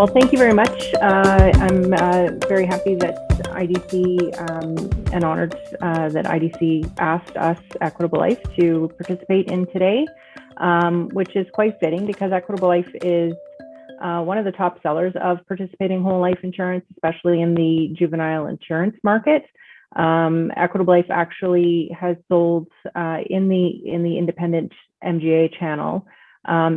Well, thank you very much. I'm very happy that IDC and honored that IDC asked us, Equitable Life, to participate in today, which is quite fitting because Equitable Life is one of the top sellers of participating whole life insurance, especially in the juvenile insurance market. Equitable Life actually has sold in the independent MGA channel,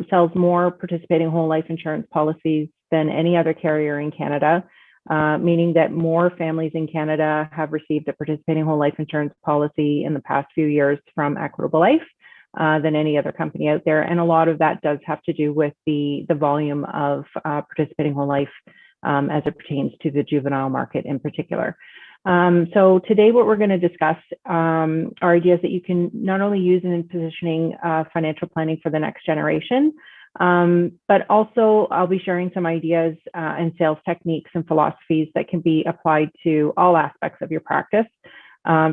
sells more participating whole life insurance policies than any other carrier in Canada, meaning that more families in Canada have received a participating whole life insurance policy in the past few years from Equitable Life than any other company out there. And a lot of that does have to do with the volume of participating whole life as it pertains to the juvenile market in particular. So today what we're going to discuss are ideas that you can not only use in positioning financial planning for the next generation, but also I'll be sharing some ideas and sales techniques and philosophies that can be applied to all aspects of your practice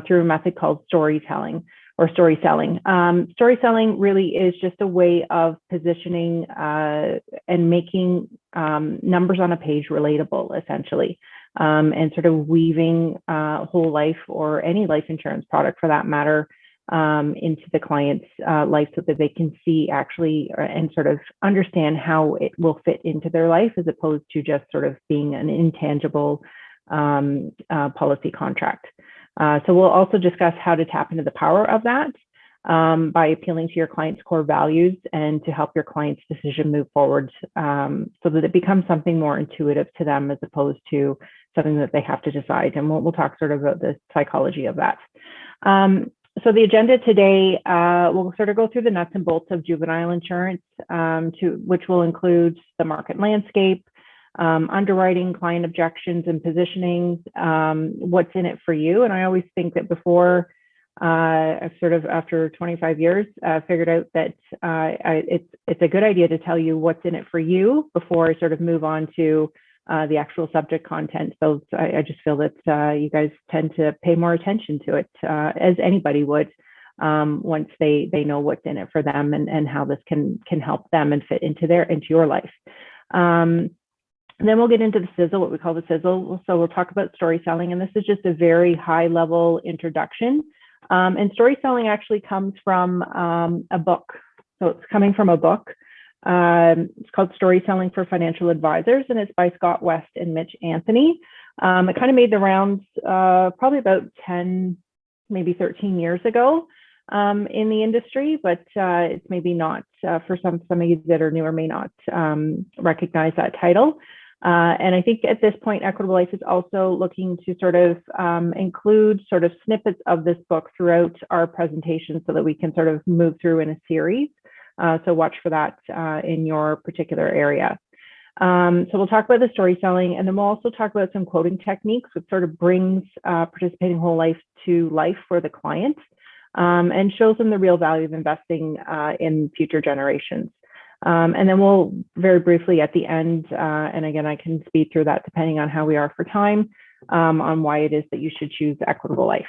through a method called storytelling or story selling. Story selling really is just a way of positioning and making numbers on a page relatable, essentially, and sort of weaving whole life or any life insurance product for that matter into the client's life so that they can see actually and sort of understand how it will fit into their life as opposed to just sort of being an intangible policy contract. So we'll also discuss how to tap into the power of that by appealing to your client's core values and to help your client's decision move forward so that it becomes something more intuitive to them as opposed to something that they have to decide. And we'll talk sort of about the psychology of that. So the agenda today, we'll sort of go through the nuts and bolts of juvenile insurance, which will include the market landscape, underwriting, client objections and positioning, what's in it for you. And I always think that before I've sort of, after 25 years, figured out that it's a good idea to tell you what's in it for you before I sort of move on to the actual subject content. So I just feel that you guys tend to pay more attention to it, as anybody would, once they know what's in it for them and how this can help them and fit into your life. And then we'll get into the sizzle, what we call the sizzle. So we'll talk about story selling, and this is just a very high level introduction. And story selling actually comes from a book. So it's coming from a book. It's called Story Selling for Financial Advisors, and it's by Scott West and Mitch Anthony. It kind of made the rounds probably about 10, maybe 13 years ago in the industry, but it's maybe not for some of you that are newer may not recognize that title. And I think at this point, Equitable Life is also looking to sort of include sort of snippets of this book throughout our presentation so that we can sort of move through in a series. So watch for that in your particular area. So we'll talk about the story selling, and then we'll also talk about some quoting techniques, which sort of brings participating whole life to life for the client and shows them the real value of investing in future generations. And then we'll very briefly at the end, and again, I can speed through that depending on how we are for time, on why it is that you should choose Equitable Life.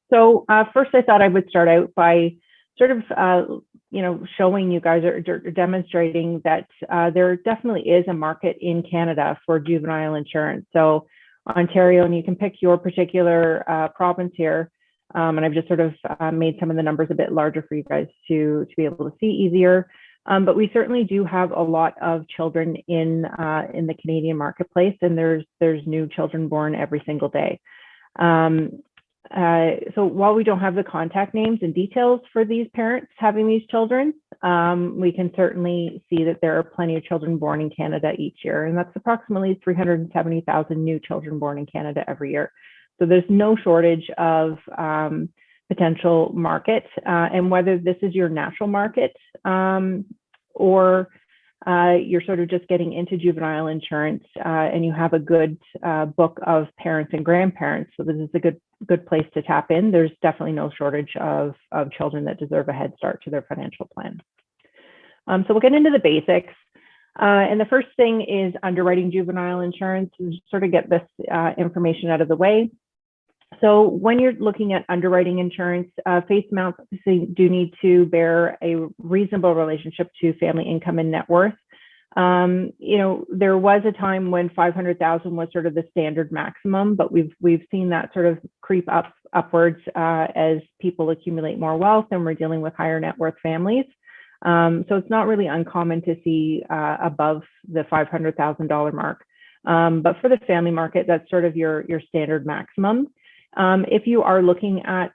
So first, I thought I would start out by sort of, showing you guys or demonstrating that there definitely is a market in Canada for juvenile insurance. So Ontario, and you can pick your particular province here. And I've just sort of made some of the numbers a bit larger for you guys to be able to see easier. But we certainly do have a lot of children in the Canadian marketplace, and there's new children born every single day. So while we don't have the contact names and details for these parents having these children, we can certainly see that there are plenty of children born in Canada each year, and that's approximately 370,000 new children born in Canada every year. So there's no shortage of potential market, and whether this is your natural market or you're sort of just getting into juvenile insurance and you have a good book of parents and grandparents, so this is a good place to tap in. There's definitely no shortage of children that deserve a head start to their financial plan. So we'll get into the basics. And the first thing is underwriting juvenile insurance, and sort of get this information out of the way. So when you're looking at underwriting insurance, face amounts obviously do need to bear a reasonable relationship to family income and net worth. There was a time when 500,000 was sort of the standard maximum, but we've seen that sort of creep upwards as people accumulate more wealth and we're dealing with higher net worth families. So it's not really uncommon to see above the $500,000 mark. But for the family market, that's sort of your standard maximum. If you are looking at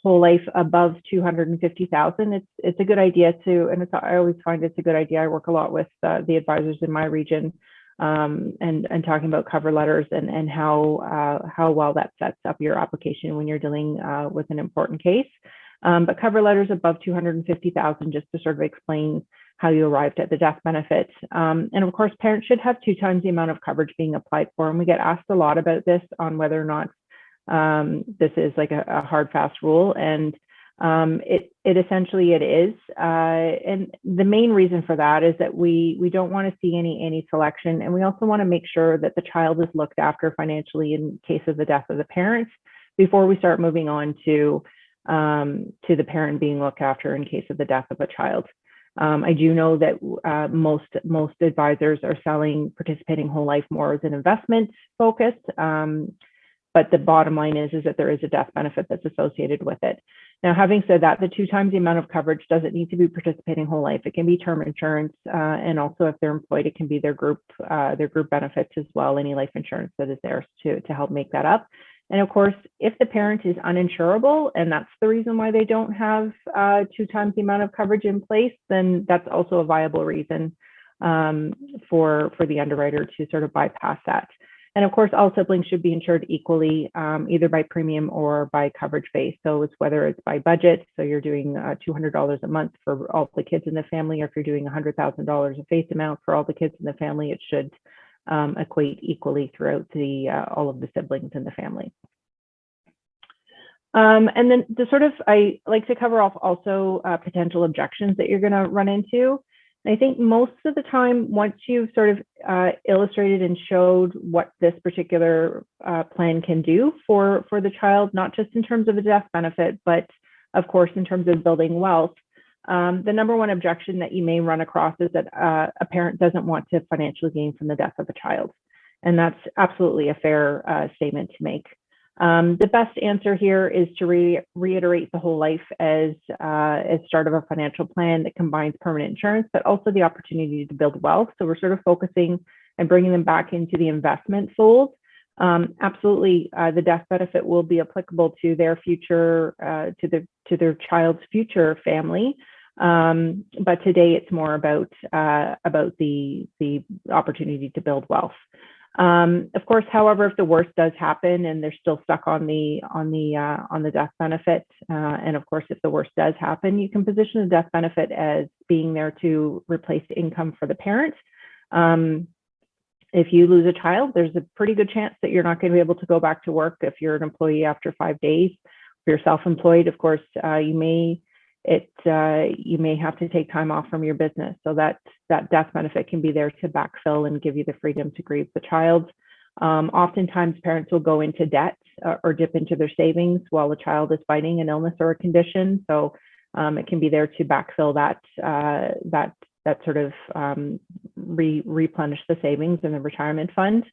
whole life above 250,000, it's a good idea to, and I always find it's a good idea. I work a lot with the advisors in my region, and talking about cover letters and how well that sets up your application when you're dealing with an important case. But cover letters above 250,000, just to sort of explain how you arrived at the death benefit. And of course, parents should have 2 times the amount of coverage being applied for. And we get asked a lot about this on whether or not this is like a hard, fast rule. And it essentially it is. And the main reason for that is that we don't want to see any selection. And we also want to make sure that the child is looked after financially in case of the death of the parents before we start moving on to the parent being looked after in case of the death of a child. I do know that most advisors are selling participating whole life more as an investment focused, but the bottom line is that there is a death benefit that's associated with it. Now, having said that, the 2 times the amount of coverage doesn't need to be participating whole life. It can be term insurance, and also if they're employed, it can be their group benefits as well, any life insurance that is theirs to help make that up. And of course, if the parent is uninsurable, and that's the reason why they don't have 2 times the amount of coverage in place, then that's also a viable reason for the underwriter to sort of bypass that. And of course, all siblings should be insured equally, either by premium or by coverage base. So it's whether it's by budget, so you're doing $200 a month for all the kids in the family, or if you're doing $100,000 a face amount for all the kids in the family, it should equate equally throughout all of the siblings in the family. And then I like to cover off also potential objections that you're going to run into. And I think most of the time, once you've sort of illustrated and showed what this particular plan can do for the child, not just in terms of a death benefit, but of course in terms of building wealth, the number one objection that you may run across is that a parent doesn't want to financially gain from the death of a child. And that's absolutely a fair statement to make. The best answer here is to reiterate the whole life as start of a financial plan that combines permanent insurance, but also the opportunity to build wealth. So we're sort of focusing and bringing them back into the investment fold. Absolutely, the death benefit will be applicable to their future, to their child's future family. But today it's more about the opportunity to build wealth. Of course, however, if the worst does happen and they're still stuck on the death benefit, and of course, if the worst does happen, you can position the death benefit as being there to replace income for the parent. If you lose a child, there's a pretty good chance that you're not going to be able to go back to work if you're an employee after 5 days. If you're self-employed, of course, you may have to take time off from your business. So that death benefit can be there to backfill and give you the freedom to grieve the child. Oftentimes, parents will go into debt or dip into their savings while the child is fighting an illness or a condition. So it can be there to backfill that sort of replenish the savings in the retirement fund,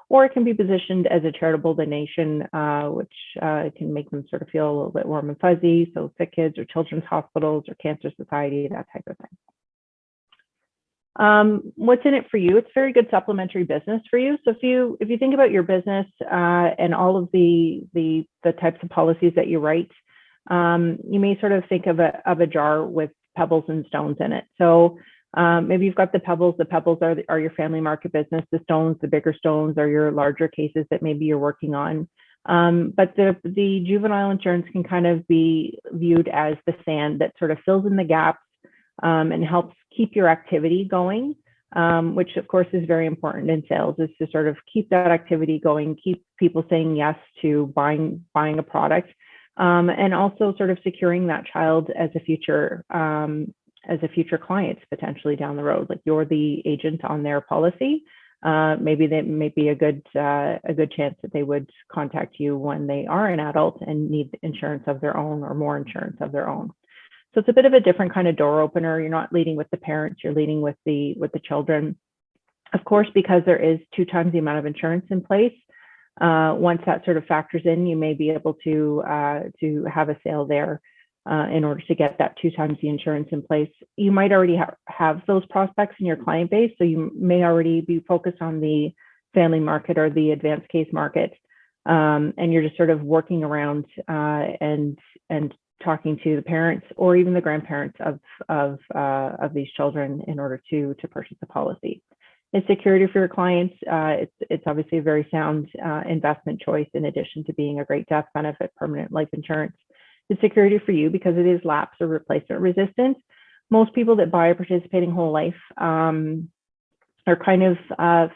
or it can be positioned as a charitable donation, which can make them sort of feel a little bit warm and fuzzy. So sick kids or children's hospitals or cancer society, that type of thing. What's in it for you? It's very good supplementary business for you. So if you think about your business and all of the types of policies that you write, you may sort of think of a jar with pebbles and stones in it. So maybe you've got the pebbles. The pebbles are your family market business. The stones, the bigger stones, are your larger cases that maybe you're working on. But the juvenile insurance can kind of be viewed as the sand that sort of fills in the gaps and helps keep your activity going, which of course is very important in sales, is to sort of keep that activity going, keep people saying yes to buying a product, and also sort of securing that child as a future client potentially down the road. Like, you're the agent on their policy. Maybe that may be a good chance that they would contact you when they are an adult and need insurance of their own or more insurance of their own. So it's a bit of a different kind of door opener. You're not leading with the parents, you're leading with the children. Of course, because there is 2 times the amount of insurance in place, once that sort of factors in, you may be able to have a sale there in order to get that 2 times the insurance in place. You might already have those prospects in your client base, so you may already be focused on the family market or the advanced case market, and you're just sort of working around and talking to the parents or even the grandparents of these children in order to purchase a policy. It's security for your clients. It's obviously a very sound investment choice in addition to being a great death benefit, permanent life insurance. It's security for you because it is lapse or replacement resistant. Most people that buy a participating whole life are kind of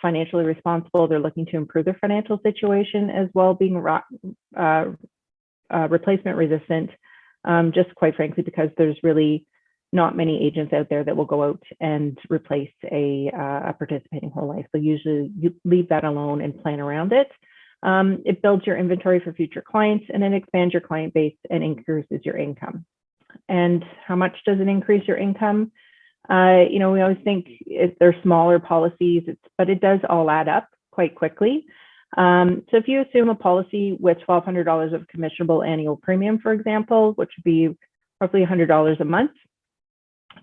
financially responsible. They're looking to improve their financial situation as well, being replacement resistant, just quite frankly, because there's really not many agents out there that will go out and replace a participating whole life. So usually you leave that alone and plan around it. It builds your inventory for future clients, and it expands your client base and increases your income. And how much does it increase your income? We always think if they're smaller policies, but it does all add up quite quickly. So if you assume a policy with $1,200 of commissionable annual premium, for example, which would be roughly $100 a month,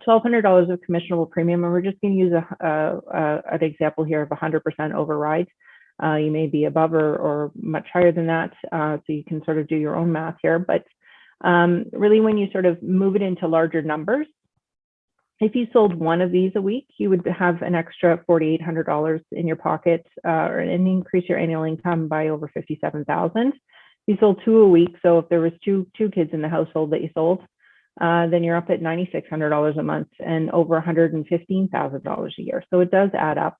$1,200 of commissionable premium, and we're just going to use an example here of 100% override. You may be above or much higher than that, so you can sort of do your own math here. But really, when you sort of move it into larger numbers, if you sold 1 of these a week, you would have an extra $4,800 in your pocket, and increase your annual income by over $57,000. You sold 2 a week, so if there was two kids in the household that you sold, then you're up at $9,600 a month and over $115,000 a year. So it does add up.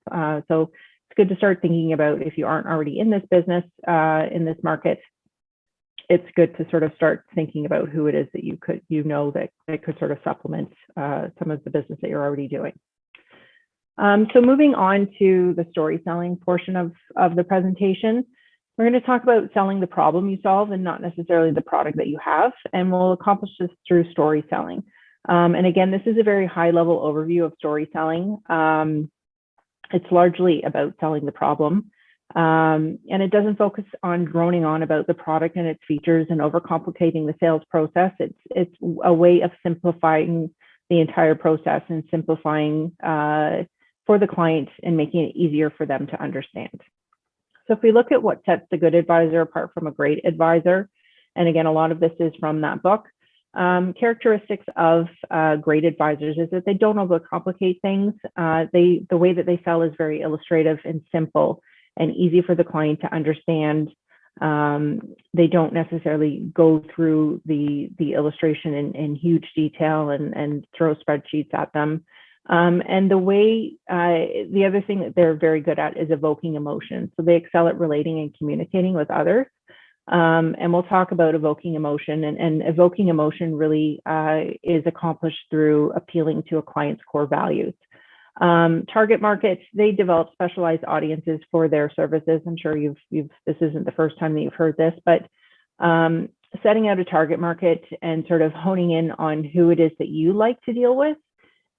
So it's good to start thinking about, if you aren't already in this business, in this market, it's good to sort of start thinking about who it is that that could sort of supplement some of the business that you're already doing. So moving on to the story selling portion of the presentation. We're going to talk about selling the problem you solve and not necessarily the product that you have, and we'll accomplish this through story selling. And again, this is a very high level overview of story selling. It's largely about selling the problem, and it doesn't focus on droning on about the product and its features and overcomplicating the sales process. It's a way of simplifying the entire process and simplifying for the client and making it easier for them to understand. So if we look at what sets the good advisor apart from a great advisor, and again, a lot of this is from that book, characteristics of great advisors is that they don't overcomplicate things. The way that they sell is very illustrative and simple and easy for the client to understand. They don't necessarily go through the illustration in huge detail and throw spreadsheets at them. And the other thing that they're very good at is evoking emotion. So they excel at relating and communicating with others. And we'll talk about evoking emotion, and evoking emotion really is accomplished through appealing to a client's core values. Target markets, they develop specialized audiences for their services. I'm sure this isn't the first time that you've heard this, but setting out a target market and sort of honing in on who it is that you like to deal with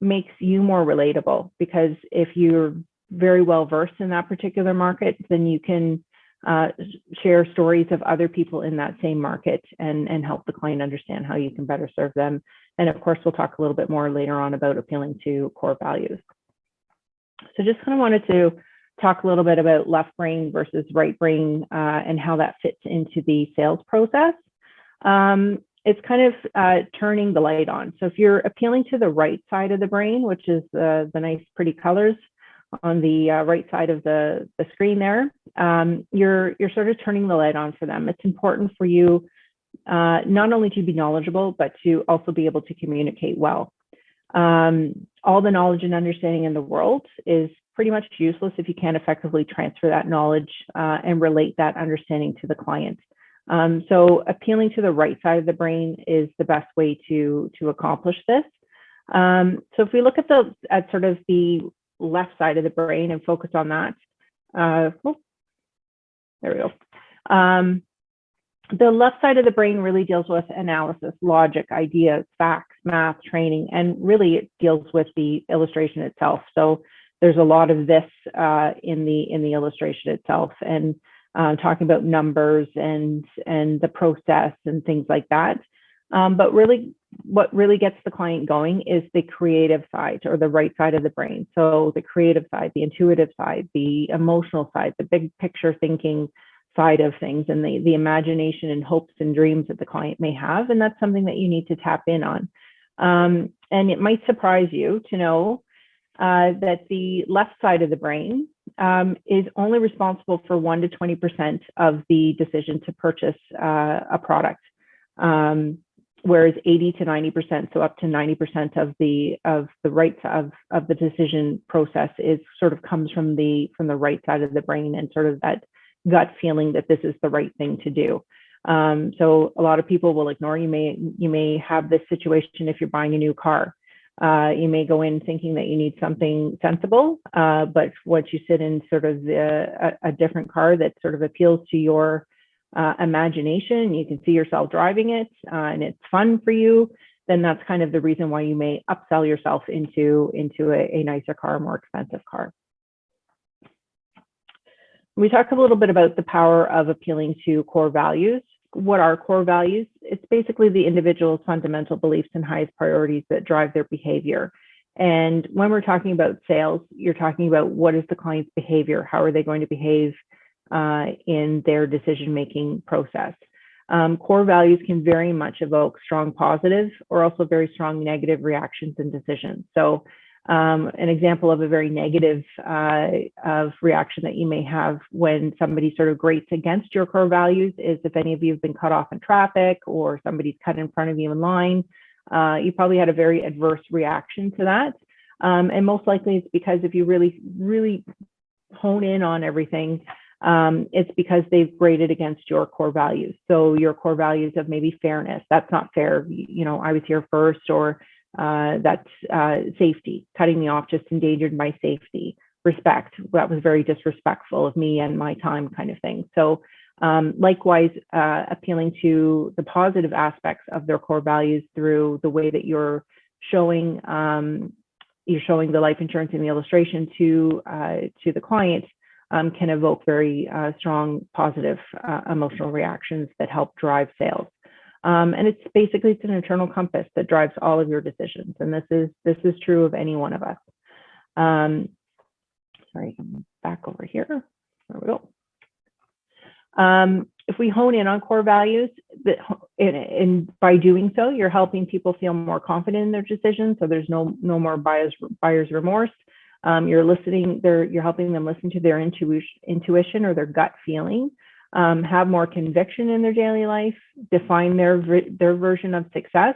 makes you more relatable, because if you're very well versed in that particular market, then you can share stories of other people in that same market and help the client understand how you can better serve them. And of course, we'll talk a little bit more later on about appealing to core values. So just kind of wanted to talk a little bit about left brain versus right brain and how that fits into the sales process. It's kind of turning the light on. So if you're appealing to the right side of the brain, which is the nice pretty colors on the right side of the screen there, you're sort of turning the light on for them. It's important for you not only to be knowledgeable, but to also be able to communicate well. All the knowledge and understanding in the world is pretty much useless if you can't effectively transfer that knowledge and relate that understanding to the client. So appealing to the right side of the brain is the best way to accomplish this. So if we look at sort of the left side of the brain and focus on that, there we go. The left side of the brain really deals with analysis, logic, ideas, facts, math, training, and really it deals with the illustration itself. So there's a lot of this in the illustration itself, and talking about numbers and the process and things like that. But really, what really gets the client going is the creative side, or the right side of the brain. So the creative side, the intuitive side, the emotional side, the big picture thinking side of things, and the imagination and hopes and dreams that the client may have. And that's something that you need to tap in on. And it might surprise you to know that the left side of the brain is only responsible for 1 to 20% of the decision to purchase a product, whereas 80 to 90%, so up to 90% of the rights of the decision process is sort of comes from the right side of the brain, and sort of that gut feeling that this is the right thing to do. So a lot of people will ignore. You may have this situation if you're buying a new car. You may go in thinking that you need something sensible, but once you sit in sort of a different car that sort of appeals to your imagination, you can see yourself driving it, and it's fun for you, then that's kind of the reason why you may upsell yourself into a nicer car, more expensive car. We talk a little bit about the power of appealing to core values. What are core values? It's basically the individual's fundamental beliefs and highest priorities that drive their behavior. And when we're talking about sales, you're talking about what is the client's behavior? How are they going to behave in their decision-making process? Core values can very much evoke strong positive or also very strong negative reactions and decisions. So an example of a very negative of reaction that you may have when somebody sort of grates against your core values is if any of you have been cut off in traffic or somebody's cut in front of you in line. You probably had a very adverse reaction to that. And most likely it's because if you really, really hone in on everything, it's because they've grated against your core values. So your core values of maybe fairness, that's not fair. You know, I was here first, or that's safety, cutting me off just endangered my safety. Respect, that was very disrespectful of me and my time, kind of thing. So likewise, appealing to the positive aspects of their core values through the way that you're showing the life insurance in the illustration to the client can evoke very strong positive emotional reactions that help drive sales. And it's an internal compass that drives all of your decisions. And this is true of any one of us. Sorry, I'm back over here. There we go. If we hone in on core values, and by doing so, you're helping people feel more confident in their decisions. So there's no more buyer's remorse. You're helping them listen to their intuition or their gut feeling. Have more conviction in their daily life, define their version of success,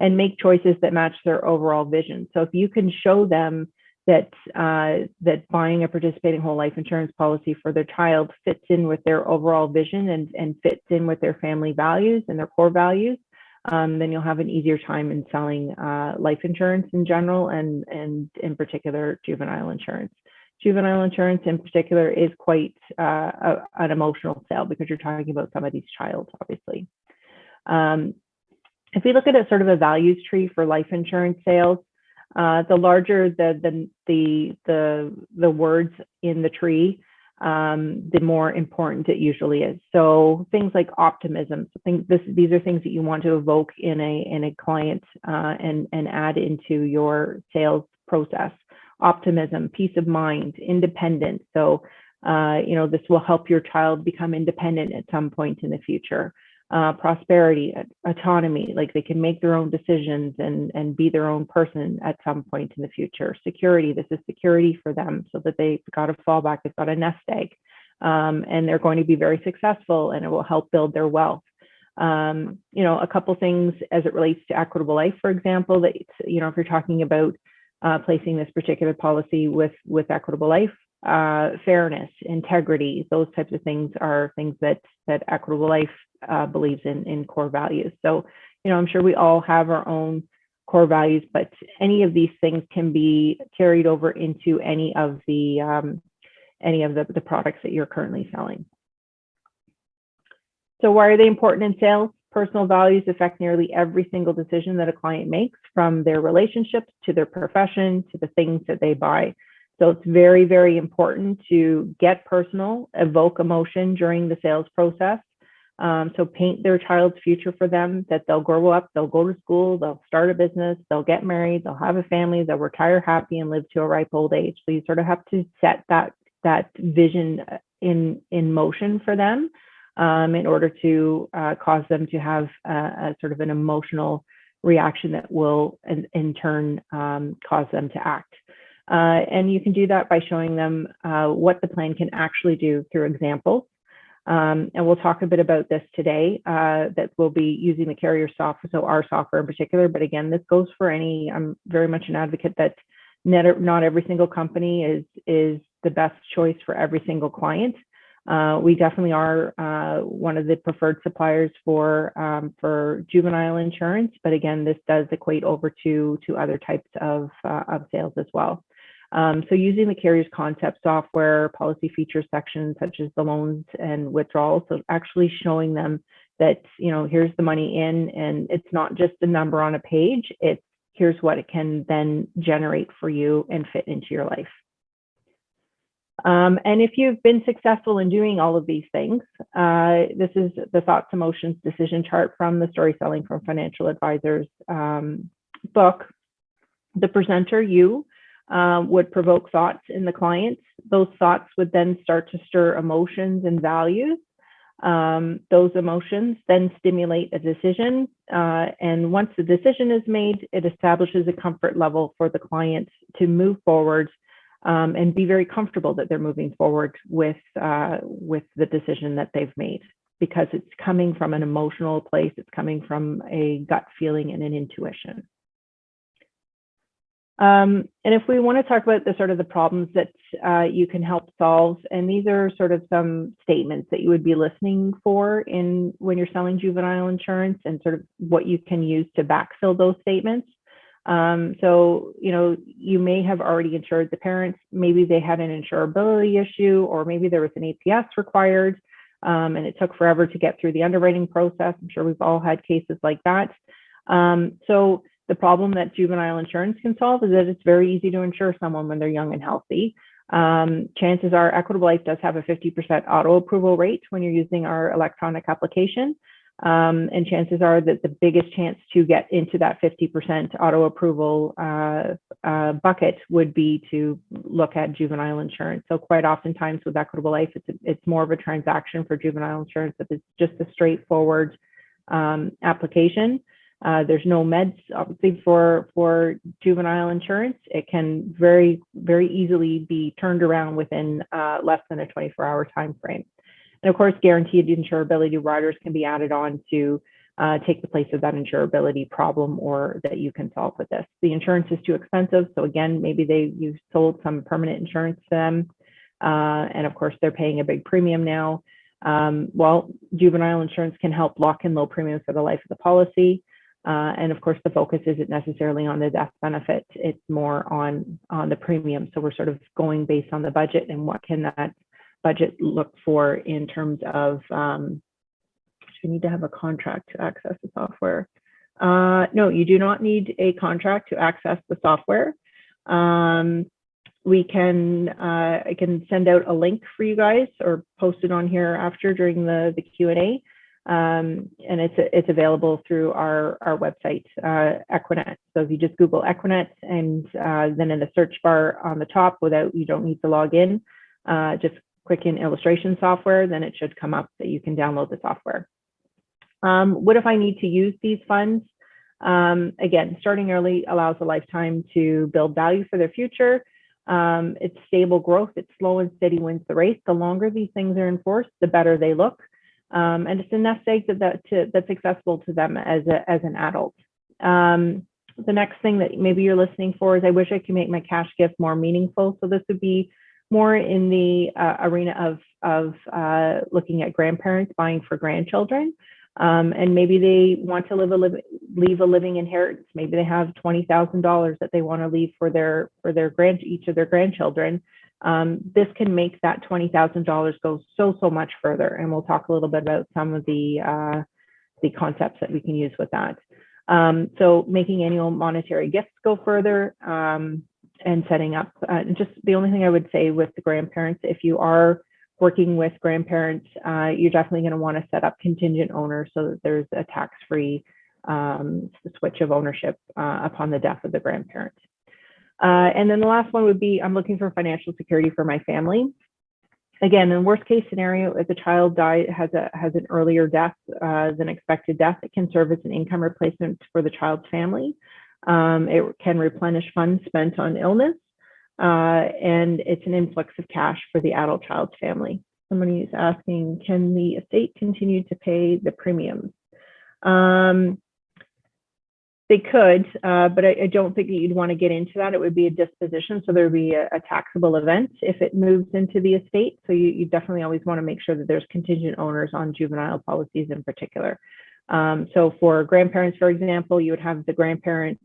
and make choices that match their overall vision. So if you can show them that buying a participating whole life insurance policy for their child fits in with their overall vision and fits in with their family values and their core values, then you'll have an easier time in selling life insurance in general, and in particular juvenile insurance. Juvenile insurance in particular is quite an emotional sale because you're talking about somebody's child, obviously. If we look at a sort of a values tree for life insurance sales, the larger the words in the tree, the more important it usually is. So things like optimism, these are things that you want to evoke in a client and add into your sales process. Optimism, peace of mind, independence. So, this will help your child become independent at some point in the future. Prosperity, autonomy, like they can make their own decisions and be their own person at some point in the future. Security, this is security for them so that they've got a fallback, they've got a nest egg, and they're going to be very successful, and it will help build their wealth. A couple things as it relates to Equitable Life, for example, that, if you're talking about placing this particular policy with Equitable Life, fairness, integrity, those types of things are things that Equitable Life believes in core values. So, I'm sure we all have our own core values, but any of these things can be carried over into any of the products that you're currently selling. So why are they important in sales? Personal values affect nearly every single decision that a client makes, from their relationships to their profession to the things that they buy. So it's very, very important to get personal, evoke emotion during the sales process. So paint their child's future for them, that they'll grow up, they'll go to school, they'll start a business, they'll get married, they'll have a family, they'll retire happy and live to a ripe old age. So you sort of have to set that vision in motion for them in order to cause them to have a sort of an emotional reaction that will in turn cause them to act. And you can do that by showing them what the plan can actually do through examples. And we'll talk a bit about this today, that we'll be using the carrier software, so our software in particular. But again, this goes for any, I'm very much an advocate that not every single company is the best choice for every single client. We definitely are one of the preferred suppliers for juvenile insurance, but again, this does equate over to other types of sales as well. So using the carrier's concept software, policy feature sections such as the loans and withdrawals, so actually showing them that, you know, here's the money in, and it's not just a number on a page, it's here's what it can then generate for you and fit into your life. And if you've been successful in doing all of these things, this is the Thoughts, Emotions, Decision chart from the Story Selling from Financial Advisors book. The presenter, you, would provoke thoughts in the clients. Those thoughts would then start to stir emotions and values. Those emotions then stimulate a decision. And once the decision is made, it establishes a comfort level for the client to move forward and be very comfortable that they're moving forward with the decision that they've made, because it's coming from an emotional place, it's coming from a gut feeling and an intuition. And if we want to talk about the sort of the problems that you can help solve, and these are sort of some statements that you would be listening for when you're selling juvenile insurance, and sort of what you can use to backfill those statements. So, you know, you may have already insured the parents, maybe they had an insurability issue, or maybe there was an APS required, and it took forever to get through the underwriting process. I'm sure we've all had cases like that. So the problem that juvenile insurance can solve is that it's very easy to insure someone when they're young and healthy. Chances are Equitable Life does have a 50% auto approval rate when you're using our electronic application. And chances are that the biggest chance to get into that 50% auto approval bucket would be to look at juvenile insurance. So quite oftentimes with Equitable Life, it's more of a transaction for juvenile insurance. If it's just a straightforward application. There's no meds, obviously, for juvenile insurance. It can very, very easily be turned around within less than a 24-hour time frame. And of course, guaranteed insurability riders can be added on to take the place of that insurability problem or that you can solve with this. The insurance is too expensive. So again, maybe you've sold some permanent insurance to them. And of course, they're paying a big premium now. Well, juvenile insurance can help lock in low premiums for the life of the policy. And of course, the focus isn't necessarily on the death benefit. It's more on the premium. So we're sort of going based on the budget and what can that budget look for in terms of, you need to have a contract to access the software. No, you do not need a contract to access the software. I can send out a link for you guys or post it on here after during the Q&A. And it's available through our website, Equinet. So if you just Google Equinet and then in the search bar on the top, you don't need to log in, just click in illustration software, then it should come up that you can download the software. What if I need to use these funds? Again, starting early allows a lifetime to build value for their future. It's stable growth. It's slow and steady wins the race. The longer these things are enforced, the better they look. And it's a nest egg that's accessible to them as an adult. The next thing that maybe you're listening for is, I wish I could make my cash gift more meaningful. So this would be more in the arena of looking at grandparents buying for grandchildren. And maybe they want to leave a living inheritance. Maybe they have $20,000 that they want to leave for each of their grandchildren. This can make that $20,000 go so much further. And we'll talk a little bit about some of the concepts that we can use with that. So making annual monetary gifts go further, and setting up, just the only thing I would say with the grandparents, if you are working with grandparents, you're definitely going to want to set up contingent owners so that there's a tax-free switch of ownership upon the death of the grandparent. And then the last one would be, I'm looking for financial security for my family. Again, in the worst case scenario, if the child has an earlier death than expected death, it can serve as an income replacement for the child's family. It can replenish funds spent on illness, and it's an influx of cash for the adult child's family. Somebody is asking, can the estate continue to pay the premiums? They could, but I don't think that you'd want to get into that. It would be a disposition, so there would be a taxable event if it moves into the estate. So you definitely always want to make sure that there's contingent owners on juvenile policies in particular. So for grandparents, for example, you would have the grandparents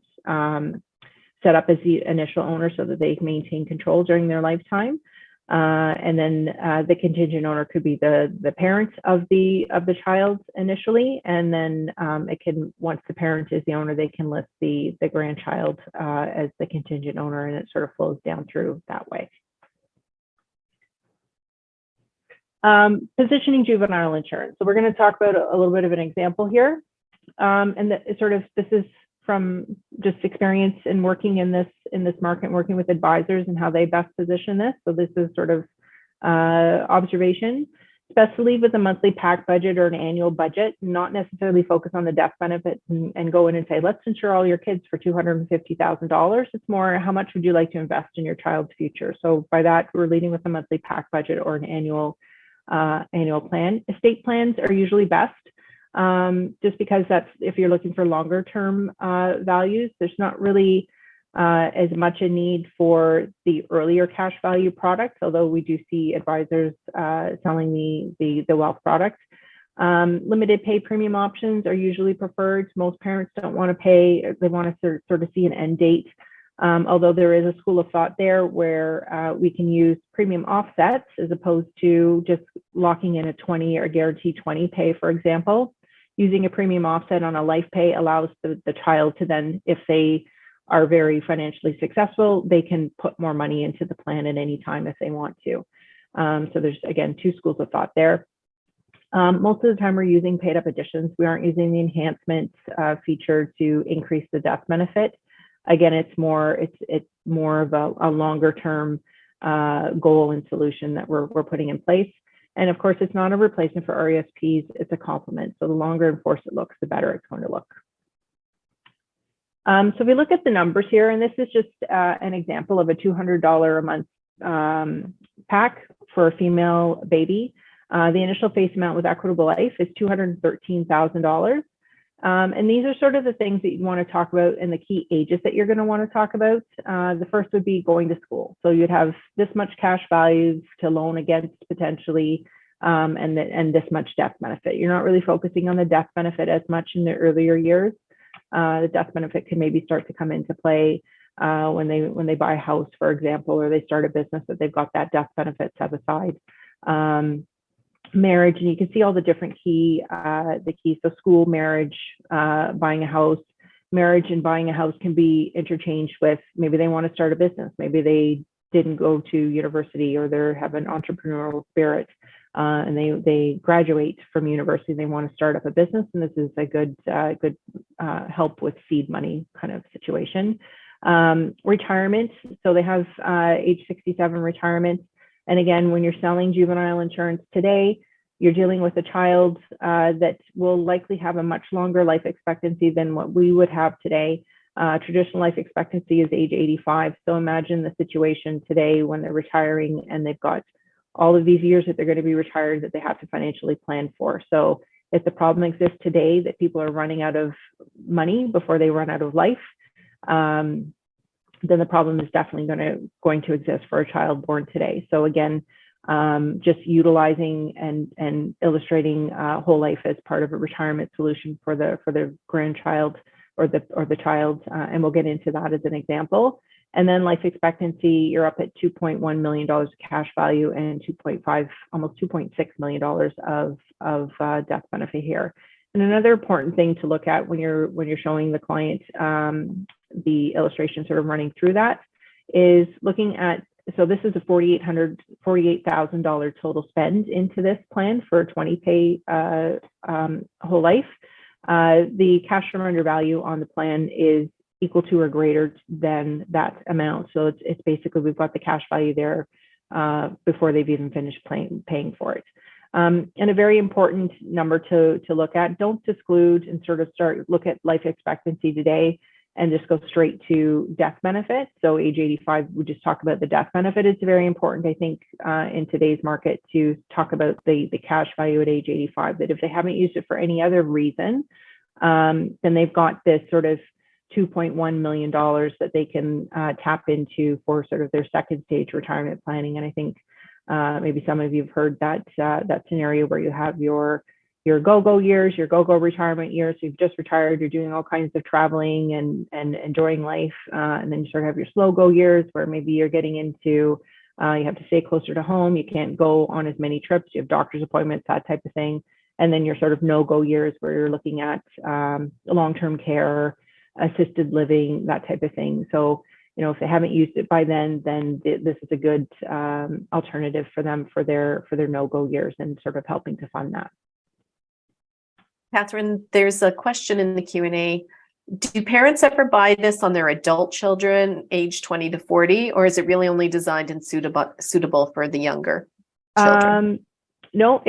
set up as the initial owner so that they maintain control during their lifetime. And then the contingent owner could be the parent of the child initially, and then it can, once the parent is the owner, they can list the grandchild as the contingent owner, and it sort of flows down through that way. Positioning juvenile insurance. So we're going to talk about a little bit of an example here, and this is from just experience in working in this market, working with advisors and how they best position this. So this is sort of observation. It's best to leave with a monthly PAC budget or an annual budget, not necessarily focus on the death benefits and go in and say, let's insure all your kids for $250,000. It's more, how much would you like to invest in your child's future? So by that, we're leading with a monthly PAC budget or an annual plan. Estate plans are usually best. Just because that's, if you're looking for longer term values, there's not really as much a need for the earlier cash value products, although we do see advisors selling the wealth products. Limited pay premium options are usually preferred. Most parents don't want to pay, they want to sort of see an end date. Although there is a school of thought there where we can use premium offsets as opposed to just locking in a 20 or guaranteed 20 pay, for example. Using a premium offset on a life pay allows the child to then, if they are very financially successful, they can put more money into the plan at any time if they want to. So there's, again, two schools of thought there. Most of the time we're using paid up additions. We aren't using the enhancement feature to increase the death benefit. Again, it's more of a longer term goal and solution that we're putting in place. And of course, it's not a replacement for RESPs, it's a complement. So the longer in force it looks, the better it's going to look. So if we look at the numbers here, and this is just an example of a $200 a month PAC for a female baby. The initial face amount with Equitable Life is $213,000. And these are sort of the things that you want to talk about and the key ages that you're going to want to talk about. The first would be going to school. So you'd have this much cash value to loan against potentially, and this much death benefit. You're not really focusing on the death benefit as much in the earlier years. The death benefit can maybe start to come into play when they buy a house, for example, or they start a business that they've got that death benefit set aside. Marriage, and you can see all the different keys. So school, marriage, buying a house. Marriage and buying a house can be interchanged with, maybe they want to start a business, maybe they didn't go to university, or they have an entrepreneurial spirit, and they graduate from university, they want to start up a business, and this is a good help with seed money kind of situation. Retirement, so they have age 67 retirement. And again, when you're selling juvenile insurance today, you're dealing with a child that will likely have a much longer life expectancy than what we would have today. Traditional life expectancy is age 85. So imagine the situation today when they're retiring and they've got all of these years that they're going to be retired that they have to financially plan for. So if the problem exists today that people are running out of money before they run out of life, then the problem is definitely going to exist for a child born today. So again, just utilizing and illustrating whole life as part of a retirement solution for the grandchild or the child, and we'll get into that as an example. And then life expectancy, you're up at $2.1 million of cash value and 2.5, almost $2.6 million of death benefit here. And another important thing to look at when you're showing the client the illustration sort of running through that is looking at, so this is a $48,000 total spend into this plan for a 20-pay whole life. The cash surrender value on the plan is equal to or greater than that amount. So it's basically, we've got the cash value there before they've even finished paying for it. And a very important number to look at, don't exclude and sort of look at life expectancy today and just go straight to death benefit. So age 85, we just talk about the death benefit. It's very important, I think, in today's market to talk about the cash value at age 85, that if they haven't used it for any other reason, then they've got this sort of $2.1 million that they can tap into for sort of their second stage retirement planning. And I think maybe some of you have heard that scenario where you have your go-go years, your go-go retirement years. So you've just retired, you're doing all kinds of traveling and enjoying life. And then you sort of have your slow-go years where maybe you're getting into, you have to stay closer to home. You can't go on as many trips. You have doctor's appointments, that type of thing. And then your sort of no-go years where you're looking at long-term care, assisted living, that type of thing. So, if they haven't used it by then this is a good alternative for them for their no-go years and sort of helping to fund that. Katherine, there's a question in the Q&A. Do parents ever buy this on their adult children, age 20 to 40, or is it really only designed and suitable for the younger children? No,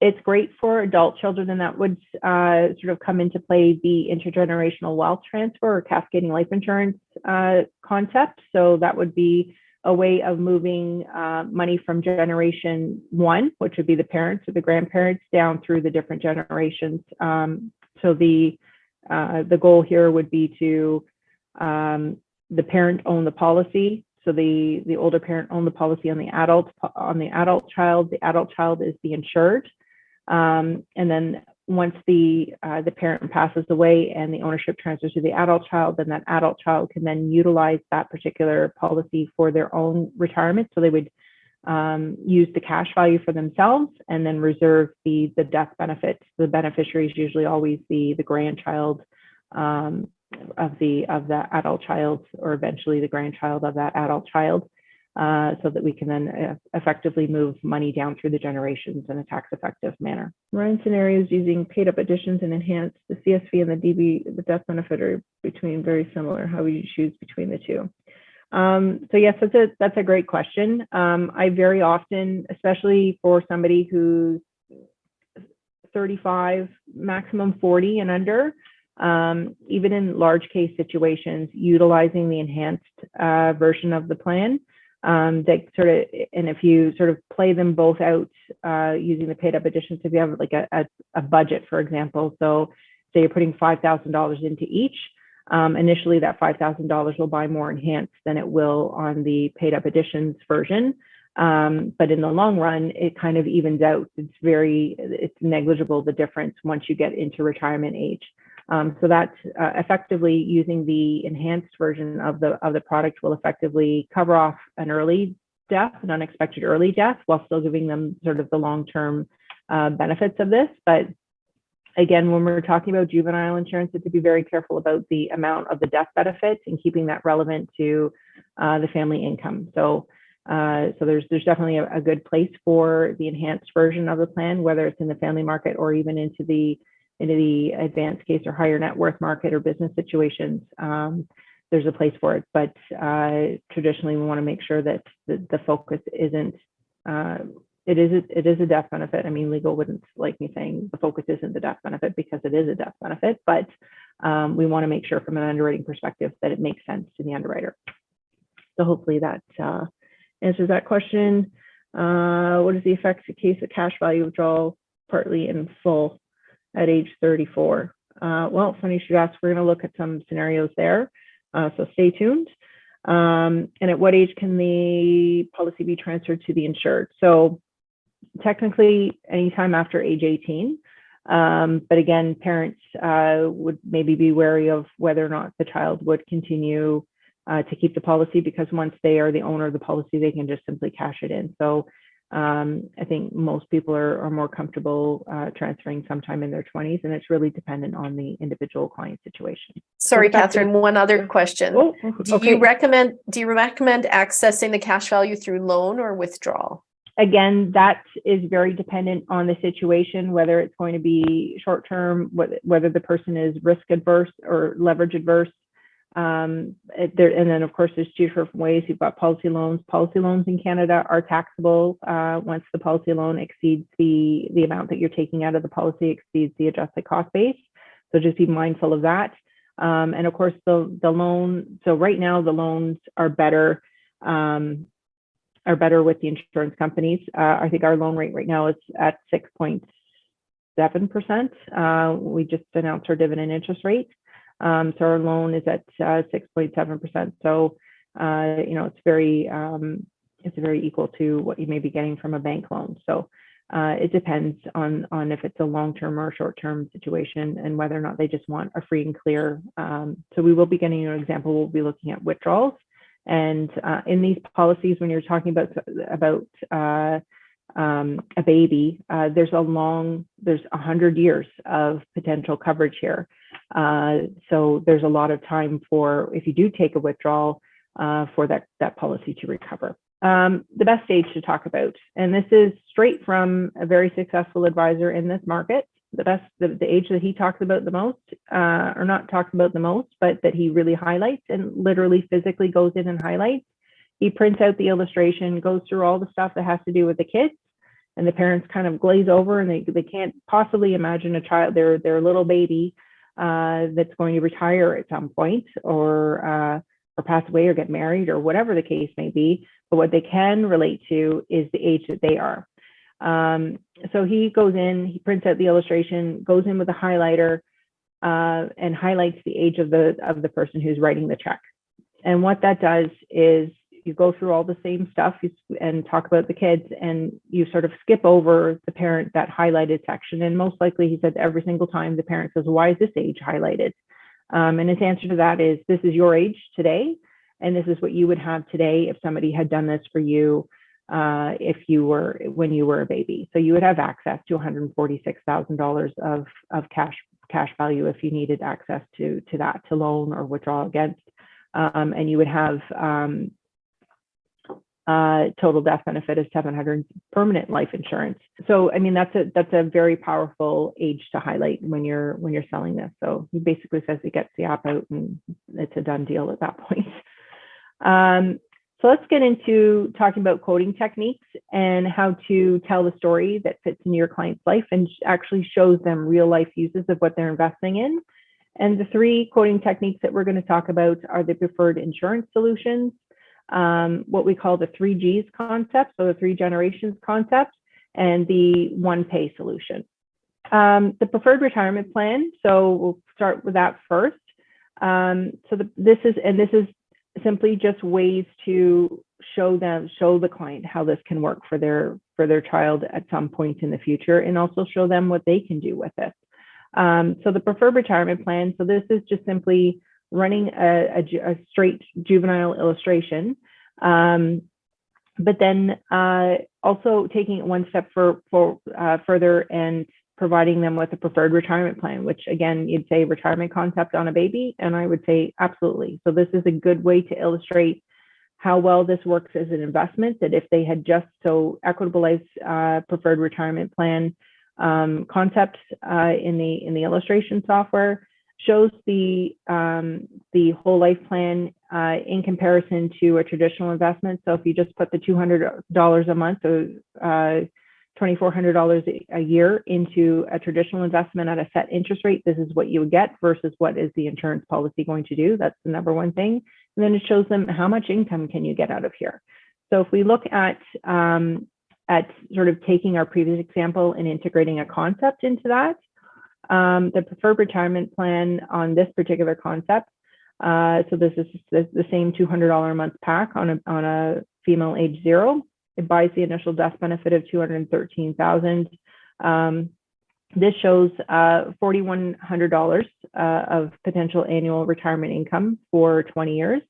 it's great for adult children, and that would sort of come into play the intergenerational wealth transfer or cascading life insurance concept. So that would be a way of moving money from generation one, which would be the parents or the grandparents, down through the different generations. So the goal here would be to the parent own the policy. So the older parent own the policy on the adult child. The adult child is the insured. And then once the parent passes away and the ownership transfers to the adult child, then that adult child can then utilize that particular policy for their own retirement. So they would use the cash value for themselves and then reserve the death benefit. The beneficiary is usually always the grandchild of the adult child, or eventually the grandchild of that adult child. So that we can then effectively move money down through the generations in a tax-effective manner. Ryan scenarios using paid-up additions and enhanced, the CSV and the DB, the death benefit are between very similar. How would you choose between the two? So yes, that's a great question. I very often, especially for somebody who's 35, maximum 40 and under, even in large case situations, utilizing the enhanced version of the plan. That sort of, and if you sort of play them both out using the paid up additions, if you have like a budget, for example, so say you're putting $5,000 into each, initially that $5,000 will buy more enhanced than it will on the paid up additions version. But in the long run, it kind of evens out. It's negligible, the difference once you get into retirement age. So that's effectively using the enhanced version of the product will effectively cover off an early death, an unexpected early death, while still giving them sort of the long-term benefits of this. But again, when we're talking about juvenile insurance, it's to be very careful about the amount of the death benefit and keeping that relevant to the family income. So there's definitely a good place for the enhanced version of the plan, whether it's in the family market or even into the advanced case or higher net worth market or business situations. There's a place for it, but traditionally we want to make sure that the focus isn't, it is a death benefit. I mean, legal wouldn't like me saying the focus isn't the death benefit, because it is a death benefit, but we want to make sure from an underwriting perspective that it makes sense to the underwriter. So hopefully that answers that question. What is the effects in case of cash value withdrawal partly in full at age 34? Well, funny you should ask. We're going to look at some scenarios there, so stay tuned. And at what age can the policy be transferred to the insured? So technically anytime after age 18, but again, parents would maybe be wary of whether or not the child would continue to keep the policy, because once they are the owner of the policy, they can just simply cash it in. So I think most people are more comfortable transferring sometime in their 20s, and it's really dependent on the individual client situation. Sorry, Katherine, one other question. Oh, Do you recommend accessing the cash value through loan or withdrawal? Again, that is very dependent on the situation, whether it's going to be short term, whether the person is risk adverse or leverage adverse. And then, of course, there's two different ways. You've got policy loans. Policy loans in Canada are taxable once the policy loan exceeds the amount that you're taking out of the policy exceeds the adjusted cost base. So just be mindful of that. And of course, the loan. So right now, the loans are better with the insurance companies. I think our loan rate right now is at 6.7%. We just announced our dividend interest rate. So our loan is at 6.7%. So, it's very equal to what you may be getting from a bank loan. So it depends on if it's a long-term or short-term situation and whether or not they just want a free and clear. So we will be getting you an example. We'll be looking at withdrawals. And in these policies, when you're talking about a baby, there's 100 years of potential coverage here. So there's a lot of time for, if you do take a withdrawal, for that policy to recover. The best age to talk about, and this is straight from a very successful advisor in this market, the age that he talks about the most, or not talks about the most, but that he really highlights and literally physically goes in and highlights. He prints out the illustration, goes through all the stuff that has to do with the kids, and the parents kind of glaze over, and they can't possibly imagine a child, their little baby, that's going to retire at some point, or pass away, or get married, or whatever the case may be. But what they can relate to is the age that they are. So he goes in, he prints out the illustration, goes in with a highlighter, and highlights the age of the person who's writing the check. And what that does is you go through all the same stuff and talk about the kids, and you sort of skip over the parent, that highlighted section. And most likely, he said, every single time the parent says, why is this age highlighted? And his answer to that is, this is your age today, and this is what you would have today if somebody had done this for you when you were a baby. So you would have access to $146,000 of cash value if you needed access to that to loan or withdraw against, and you would have total death benefit of $700 permanent life insurance. So I mean, that's a very powerful age to highlight when you're selling this. So he basically says he gets the app out and it's a done deal at that point. So let's get into talking about quoting techniques and how to tell the story that fits in your client's life and actually shows them real life uses of what they're investing in. And the three quoting techniques that we're going to talk about are the preferred insurance solutions, what we call the 3Gs concept, so the 3 generations concept, and the one pay solution. The preferred retirement plan, so we'll start with that first. This is simply just ways to show the client how this can work for their child at some point in the future, and also show them what they can do with it. So the preferred retirement plan, so this is just simply running a straight juvenile illustration, but then also taking it one step further and providing them with a preferred retirement plan, which again, you'd say retirement concept on a baby, and I would say absolutely. So this is a good way to illustrate how well this works as an investment, that if they had Equitable Life's preferred retirement plan concept in the illustration software shows the whole life plan in comparison to a traditional investment. So if you just put the $200 a month, so $2,400 a year into a traditional investment at a set interest rate, this is what you would get versus what is the insurance policy going to do. That's the number one thing. And then it shows them how much income can you get out of here. So if we look at sort of taking our previous example and integrating a concept into that, the preferred retirement plan on this particular concept, so this is the same $200 a month pack on a female age 0. It buys the initial death benefit of $213,000. This shows $4,100 of potential annual retirement income for 20 years.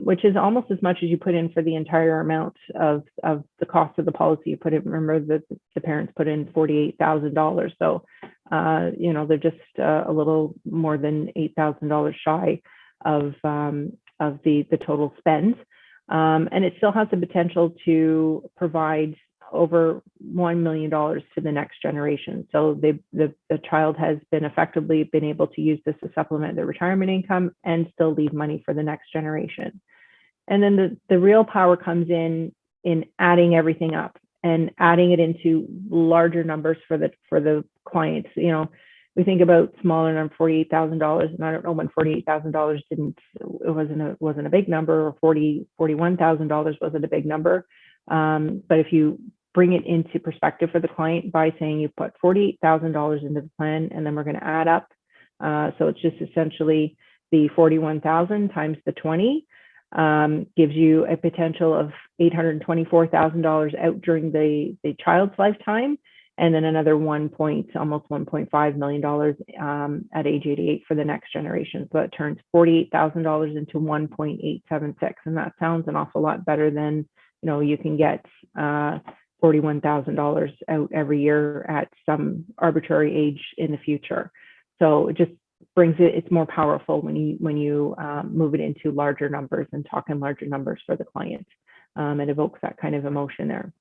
which is almost as much as you put in for the entire amount of the cost of the policy. You put in, remember that the parents put in $48,000. So, they're just a little more than $8,000 shy of the total spend. And it still has the potential to provide over $1 million to the next generation. So the child has effectively been able to use this to supplement their retirement income and still leave money for the next generation. And then the real power comes in adding everything up and adding it into larger numbers for the clients. We think about smaller number, $48,000, and I don't know when $48,000 wasn't a big number, or $41,000 wasn't a big number. But if you bring it into perspective for the client by saying you put $48,000 into the plan, and then we're going to add up. So it's just essentially the 41,000 times the 20 gives you a potential of $824,000 out during the child's lifetime, and then another almost $1.5 million at age 88 for the next generation. So it turns $48,000 into 1.876, and that sounds an awful lot better than you can get $41,000 out every year at some arbitrary age in the future. So it just brings it's more powerful when you move it into larger numbers and talk in larger numbers for the client. It evokes that kind of emotion there.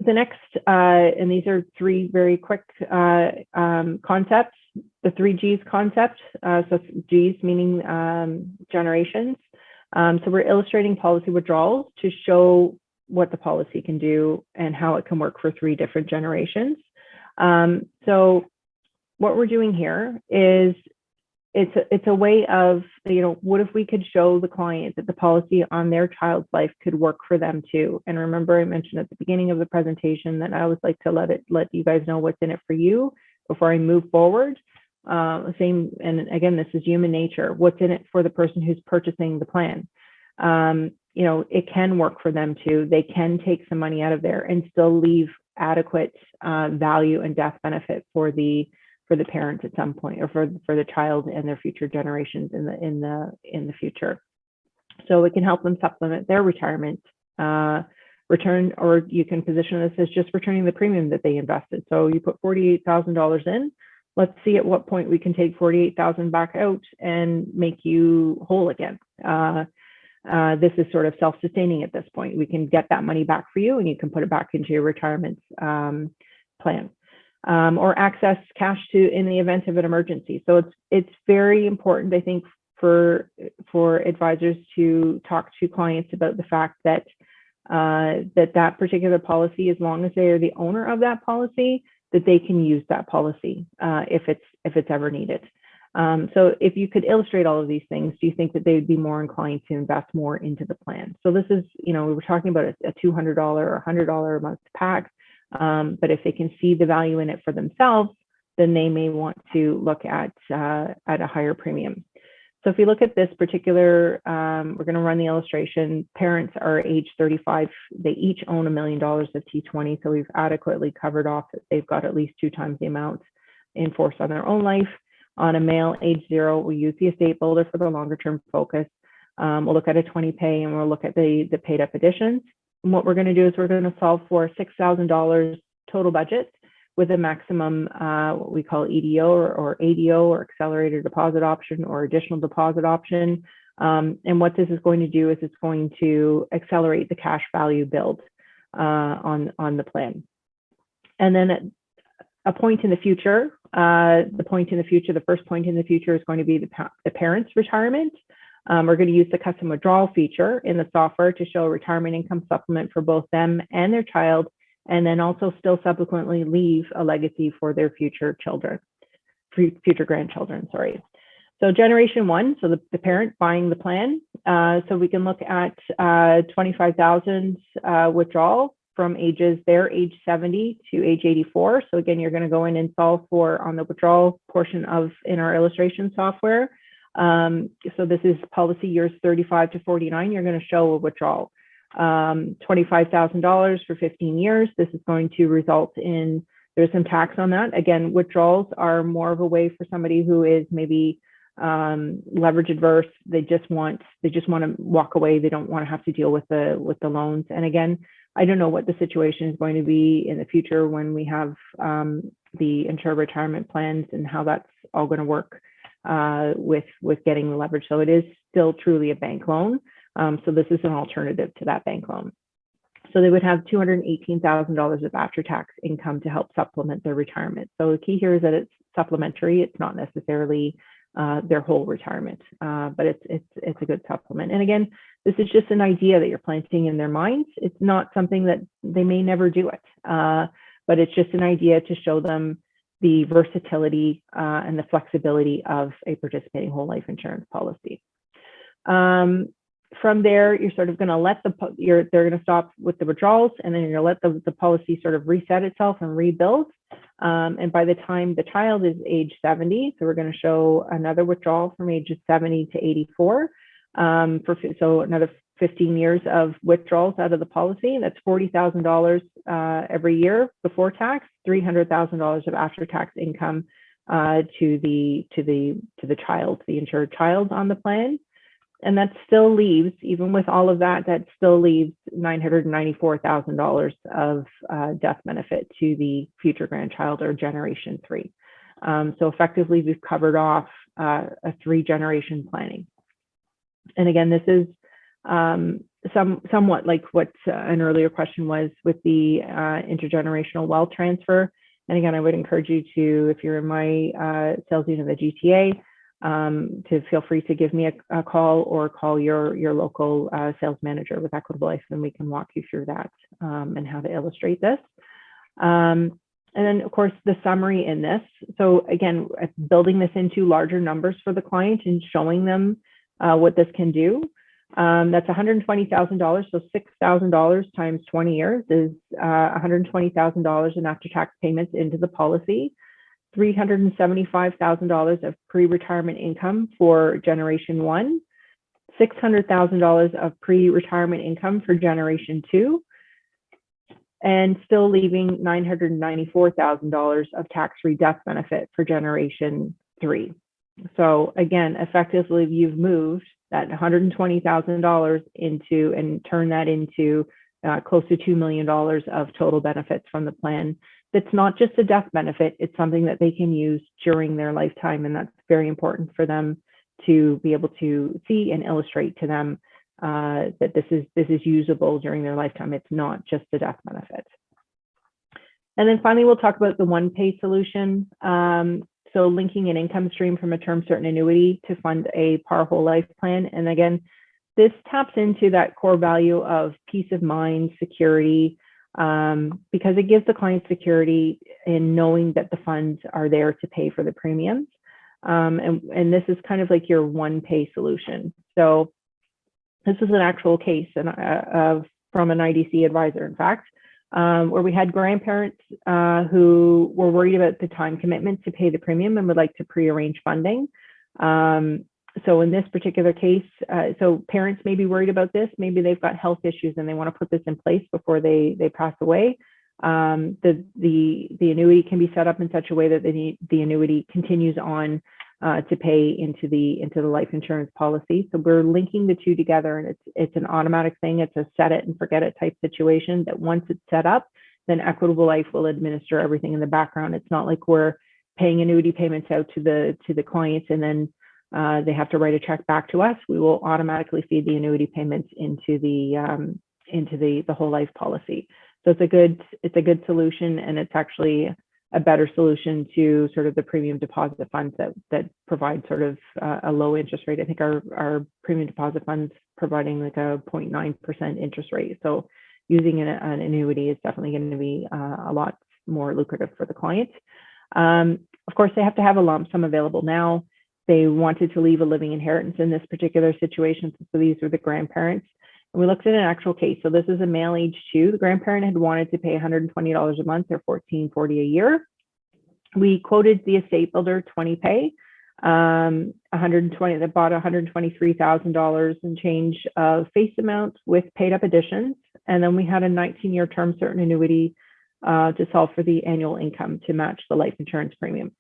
The next, and these are three very quick concepts, the 3Gs concept. So Gs meaning generations. So we're illustrating policy withdrawals to show what the policy can do and how it can work for 3 different generations. So what we're doing here is it's a way of, what if we could show the client that the policy on their child's life could work for them too? And remember, I mentioned at the beginning of the presentation that I always like to let you guys know what's in it for you before I move forward. Same, and again, this is human nature. What's in it for the person who's purchasing the plan? It can work for them too. They can take some money out of there and still leave adequate value and death benefit for the parents at some point, or for the child and their future generations in the future. So it can help them supplement their retirement return, or you can position this as just returning the premium that they invested. So you put $48,000 in. Let's see at what point we can take $48,000 back out and make you whole again. This is sort of self-sustaining at this point. We can get that money back for you, and you can put it back into your retirement plan, or access cash in the event of an emergency. So it's very important, I think, for advisors to talk to clients about the fact that that particular policy, as long as they are the owner of that policy, that they can use that policy if it's ever needed. So if you could illustrate all of these things, do you think that they would be more inclined to invest more into the plan? So this is, we were talking about a $200 or $100 a month pack, but if they can see the value in it for themselves, then they may want to look at a higher premium. So if you look at this particular, we're going to run the illustration. Parents are age 35. They each own $1 million of T20. So we've adequately covered off that they've got at least 2 times the amount in force on their own life. On a male, age 0, we use the estate builder for the longer term focus. We'll look at a 20 pay, and we'll look at the paid up additions. And what we're going to do is we're going to solve for $6,000 total budget with a maximum, what we call EDO or ADO, or accelerated deposit option, or additional deposit option. And what this is going to do is it's going to accelerate the cash value build on the plan. And then at a point in the future, the first point in the future is going to be the parent's retirement. We're going to use the custom withdrawal feature in the software to show a retirement income supplement for both them and their child, and then also still subsequently leave a legacy for their future grandchildren, sorry. So generation 1, so the parent buying the plan. So we can look at 25,000 withdrawal from age 70 to age 84. So again, you're going to go in and solve for on the withdrawal portion in our illustration software. So this is policy years 35 to 49. You're going to show a withdrawal. $25,000 for 15 years. This is going to result in, there's some tax on that. Again, withdrawals are more of a way for somebody who is maybe leverage adverse. They just want to walk away. They don't want to have to deal with the loans. And again, I don't know what the situation is going to be in the future when we have the insured retirement plans and how that's all going to work with getting the leverage. So it is still truly a bank loan. So this is an alternative to that bank loan. So they would have $218,000 of after-tax income to help supplement their retirement. So the key here is that it's supplementary. It's not necessarily their whole retirement, but it's a good supplement. And again, this is just an idea that you're planting in their minds. It's not something that they may never do it, but it's just an idea to show them the versatility and the flexibility of a participating whole life insurance policy. From there, you're sort of going to let they're going to stop with the withdrawals, and then you're going to let the policy sort of reset itself and rebuild. And by the time the child is age 70, so we're going to show another withdrawal from ages 70 to 84. So another 15 years of withdrawals out of the policy. That's $40,000 every year before tax, $300,000 of after-tax income to the child, the insured child on the plan. And that still leaves, even with all of that, that still leaves $994,000 of death benefit to the future grandchild or generation 3. So effectively, we've covered off a 3-generation planning. And again, this is somewhat like what an earlier question was with the intergenerational wealth transfer. And again, I would encourage you to, if you're in my sales unit of the GTA, to feel free to give me a call or call your local sales manager with Equitable Life, and we can walk you through that and how to illustrate this. And then, of course, the summary in this. So again, building this into larger numbers for the client and showing them what this can do. That's $120,000. So $6,000 times 20 years is $120,000 in after-tax payments into the policy. $375,000 of pre-retirement income for generation 1, $600,000 of pre-retirement income for generation 2, and still leaving $994,000 of tax-free death benefit for generation 3. So again, effectively, you've moved that $120,000 into and turned that into close to $2 million of total benefits from the plan. That's not just a death benefit, it's something that they can use during their lifetime, and that's very important for them to be able to see and illustrate to them that this is usable during their lifetime. It's not just a death benefit. And then finally, we'll talk about the one-pay solution. So linking an income stream from a term certain annuity to fund a par whole life plan. And again, this taps into that core value of peace of mind, security, because it gives the client security in knowing that the funds are there to pay for the premiums. And this is kind of like your one pay solution. So this is an actual case from an IDC advisor, in fact, where we had grandparents who were worried about the time commitment to pay the premium and would like to pre-arrange funding. So in this particular case, so parents may be worried about this. Maybe they've got health issues and they want to put this in place before they pass away. The annuity can be set up in such a way that the annuity continues on to pay into the life insurance policy. So we're linking the two together, and it's an automatic thing. It's a set it and forget it type situation that once it's set up, then Equitable Life will administer everything in the background. It's not like we're paying annuity payments out to the clients and then they have to write a check back to us. We will automatically feed the annuity payments into the whole life policy. So it's a good solution, and it's actually a better solution to sort of the premium deposit funds that provide sort of a low interest rate. I think our premium deposit funds providing like a 0.9% interest rate. So using an annuity is definitely going to be a lot more lucrative for the client. Of course, they have to have a lump sum available now. They wanted to leave a living inheritance in this particular situation. So these were the grandparents. And we looked at an actual case. So this is a male age 2. The grandparent had wanted to pay $120 a month or $14.40 a year. We quoted the estate builder 20 pay, 120. They bought $123,000 and change of face amount with paid up additions. And then we had a 19-year term certain annuity to solve for the annual income to match the life insurance premium.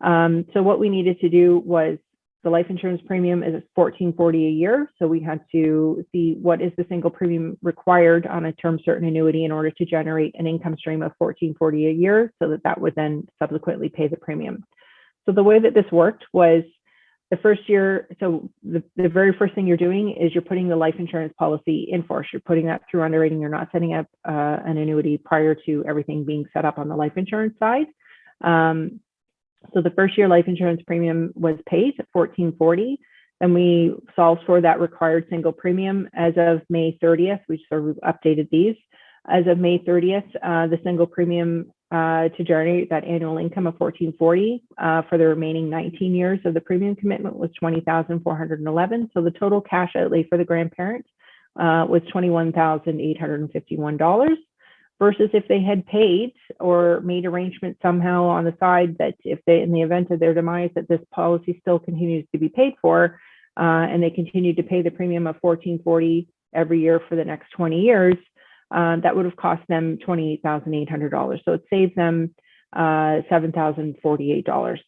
So what we needed to do was the life insurance premium is $14.40 a year. So we had to see what is the single premium required on a term certain annuity in order to generate an income stream of $14.40 a year, so that would then subsequently pay the premium. So the way that this worked was the first year, so the very first thing you're doing is you're putting the life insurance policy in force. You're putting that through underwriting. You're not setting up an annuity prior to everything being set up on the life insurance side. So the first year life insurance premium was paid at $14.40. Then we solved for that required single premium as of May 30th. We sort of updated these. As of May 30th, the single premium to generate that annual income of $14.40 for the remaining 19 years of the premium commitment was $20,411. So the total cash outlay for the grandparent was $21,851. Versus if they had paid or made arrangements somehow on the side that if they, in the event of their demise, that this policy still continues to be paid for, and they continued to pay the premium of $14.40 every year for the next 20 years, that would have cost them $28,800. So it saved them $7,048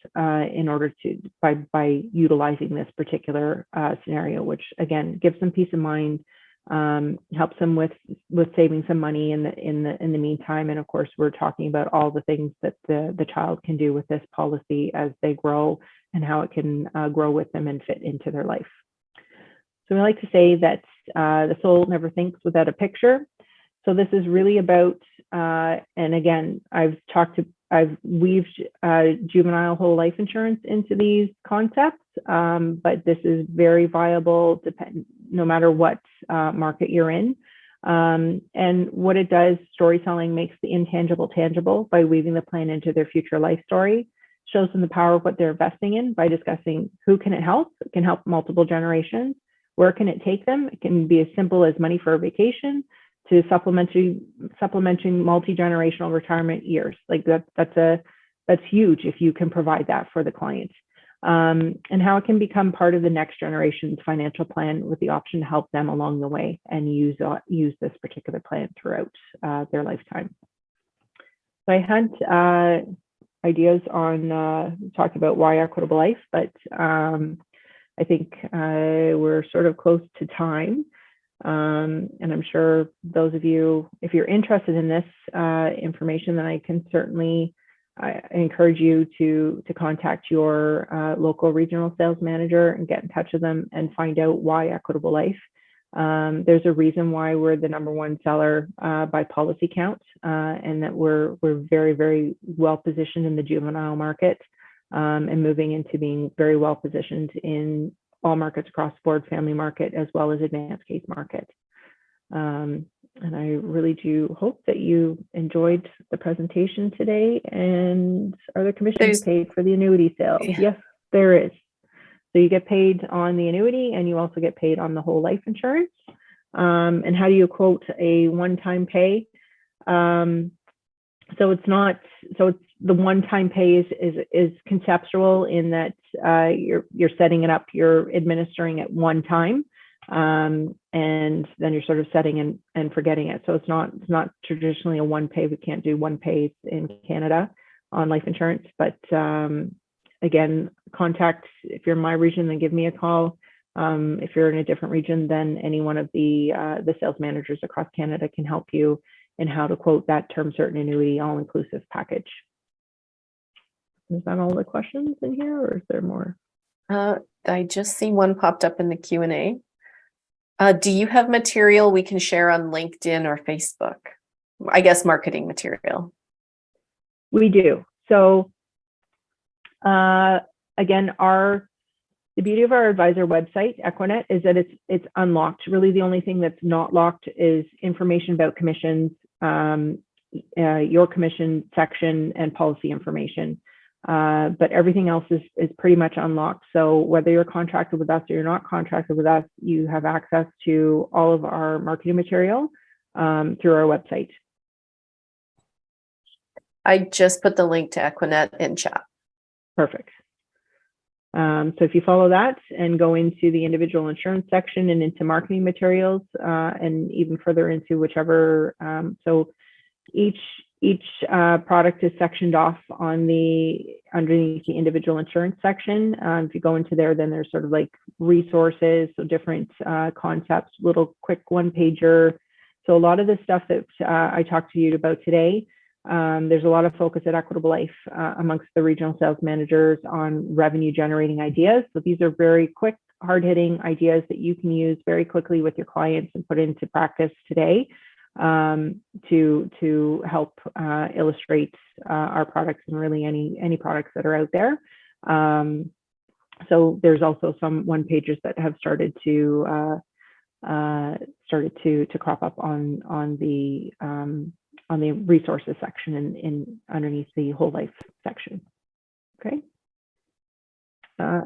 in order to by utilizing this particular scenario, which again gives them peace of mind. Helps them with saving some money in the meantime. And of course, we're talking about all the things that the child can do with this policy as they grow and how it can grow with them and fit into their life. So we like to say that the soul never thinks without a picture. So this is really about, and again, I've weaved juvenile whole life insurance into these concepts, but this is very viable no matter what market you're in. And what it does, storytelling makes the intangible tangible by weaving the plan into their future life story, shows them the power of what they're investing in by discussing who can it help. It can help multiple generations. Where can it take them? It can be as simple as money for a vacation to supplementing multi-generational retirement years. Like that's huge if you can provide that for the client. And how it can become part of the next generation's financial plan with the option to help them along the way and use this particular plan throughout their lifetime. So I had ideas on talking about why Equitable Life, but I think we're sort of close to time. And I'm sure those of you, if you're interested in this information, then I can certainly encourage you to contact your local regional sales manager and get in touch with them and find out why Equitable Life. There's a reason why we're the #1 seller by policy count, and that we're very, very well positioned in the juvenile market, and moving into being very well positioned in all markets across the board, family market, as well as advanced case market. And I really do hope that you enjoyed the presentation today. And are there commissions paid for the annuity sale? Yeah. Yes, there is. So you get paid on the annuity and you also get paid on the whole life insurance. And how do you quote a one-time pay? So it's the one-time pay is conceptual in that you're setting it up, you're administering it one time, and then you're sort of setting and forgetting it. So it's not traditionally a one pay. We can't do one pays in Canada on life insurance. But again, contact, if you're in my region, then give me a call. If you're in a different region, then any one of the sales managers across Canada can help you in how to quote that term certain annuity all-inclusive package. Is that all the questions in here, or is there more? I just see one popped up in the Q&A. Do you have material we can share on LinkedIn or Facebook? I guess marketing material. We do. So again, the beauty of our advisor website, Equinet, is that it's unlocked. Really, the only thing that's not locked is information about commissions, your commission section, and policy information. But everything else is pretty much unlocked. So whether you're contracted with us or you're not contracted with us, you have access to all of our marketing material through our website. I just put the link to Equinet in chat. Perfect. So if you follow that and go into the individual insurance section and into marketing materials, and even further into whichever, so each Each product is sectioned off on underneath the individual insurance section. If you go into there, then there's sort of like resources, so different concepts, little quick one-pager. So a lot of the stuff that I talked to you about today, there's a lot of focus at Equitable Life amongst the regional sales managers on revenue generating ideas. So these are very quick, hard-hitting ideas that you can use very quickly with your clients and put into practice today to help illustrate our products and really any products that are out there. So there's also some one-pagers that have started to crop up on the resources section in underneath the whole life section. Okay.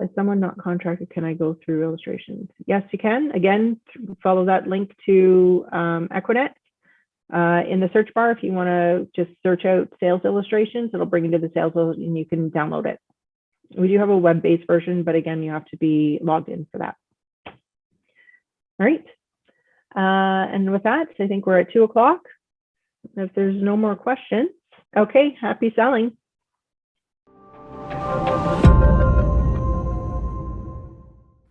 Is someone not contracted? Can I go through illustrations? Yes, you can. Again, follow that link to Equinet. In the search bar, if you want to just search out sales illustrations, it'll bring you to the sales and you can download it. We do have a web-based version, but again, you have to be logged in for that. All right. And with that, I think we're at 2 o'clock. If there's no more questions, okay, happy selling.